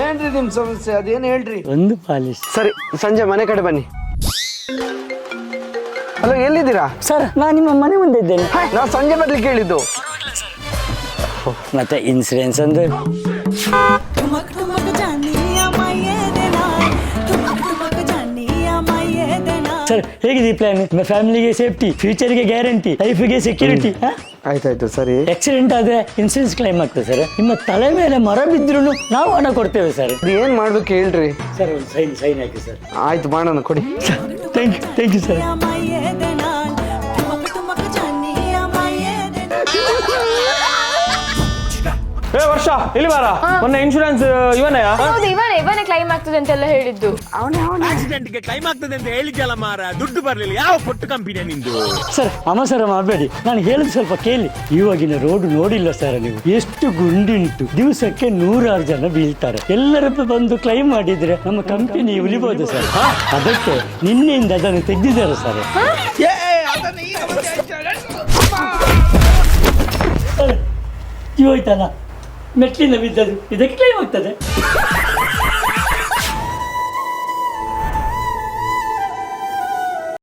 ಏನ್ರಿ ನಿಮ್ ಸಮಸ್ಯೆ ಅದೇನ್ ಹೇಳ್ರಿ. ಒಂದು ಪಾಲಿಶ್. ಸರಿ ಸಂಜೆ ಮನೆ ಕಡೆ ಬನ್ನಿ. ಹಲೋ ಎಲ್ಲಿದ್ದೀರಾ ಸರ್? ನಾನು ನಿಮ್ಮ ಮನೆ ಮುಂದೆ ಇದ್ದೇನೆ. ನಾ ಸಂಜೆ ಬರ್ಲಿಕ್ಕೆ ಹೇಳಿದ್ದು. ಮತ್ತೆ ಇನ್ಸೂರೆನ್ಸ್ ಅಂದ್ರೆ ಸರ್ ಹೇಗಿದೆ ಈ ಪ್ಲಾನ್? ಫ್ಯಾಮಿಲಿಗೆ ಸೇಫ್ಟಿ, ಫ್ಯೂಚರ್ಗೆ ಗ್ಯಾರಂಟಿ, ಲೈಫ್ಗೆ ಸೆಕ್ಯೂರಿಟಿ. ಆಯ್ತಾಯ್ತು ಸರಿ. ಆಕ್ಸಿಡೆಂಟ್ ಆದ್ರೆ ಇನ್ಸೂರೆನ್ಸ್ ಕ್ಲೈಮ್ ಆಗ್ತದೆ ಸರ್. ನಿಮ್ಮ ತಲೆ ಮೇಲೆ ಮರ ಬಿದ್ರೂ ನಾವು ಹಣ ಕೊಡ್ತೇವೆ ಸರ್. ಏನ್ ಮಾಡ್ಬೇಕು ಹೇಳ್ರಿ. ಸರ್ ಒಂದು ಸೈನ್ ಹಾಕಿ ಸರ್. ಆಯ್ತು ಮಾಡೋಣ ಕೊಡಿ. Thank you sir. ವರ್ಷ ಇಲ್ಲಿ ಬಾರ. ಮೊನ್ನೆ ಇನ್ಶೂರೆನ್ಸ್ ಇವನೇ ಕ್ಲೈಮ್ ಆಗ್ತದೆ ಅಂತೆಲ್ಲ ಹೇಳಿದ್ದು. ಆಕ್ಸಿಡೆಂಟ್ ಗೆ ಕ್ಲೈಮ್ ಆಗ್ತದೆ ಅಂತ ಹೇಳಿದ್ಯಲ್ಲ ಮಾರ, ದುಡ್ಡು ಬರ್ಲಿಲ್ಲ. ಯಾವ ಪೊಟ್ಟು ಕಂಪನಿ ನಿಂದು? ಸರ್ ಅವಸರ ಮಾಡಬೇಡಿ, ನಾನು ಹೇಳುದು ಸ್ವಲ್ಪ ಕೇಳಿ. ಇವಾಗಿನ ರೋಡ್ ನೋಡಿಲ್ಲ ಸರ್ ನೀವು? ಎಷ್ಟು ಗುಂಡಿಂಟು. ದಿವಸಕ್ಕೆ 100 ಜನ ಬೀಳ್ತಾರೆ. ಎಲ್ಲರ ಬಂದು ಕ್ಲೈಮ್ ಮಾಡಿದ್ರೆ ನಮ್ಮ ಕಂಪನಿ ಉಳಿಬಹುದು ಸರ್. ಅದಕ್ಕೆ ನಿನ್ನೆಯಿಂದ ಅದನ್ನು ತೆಗೆದಿದ್ದಾರೆ ಸರ್. ಹೋಯ್ತಲ್ಲ, ಮೆಟ್ಲಿಂದ ಬಿದ್ದದು ಇದಕ್ಕೆ ಕ್ಲೈಮ್ ಆಗ್ತದೆ.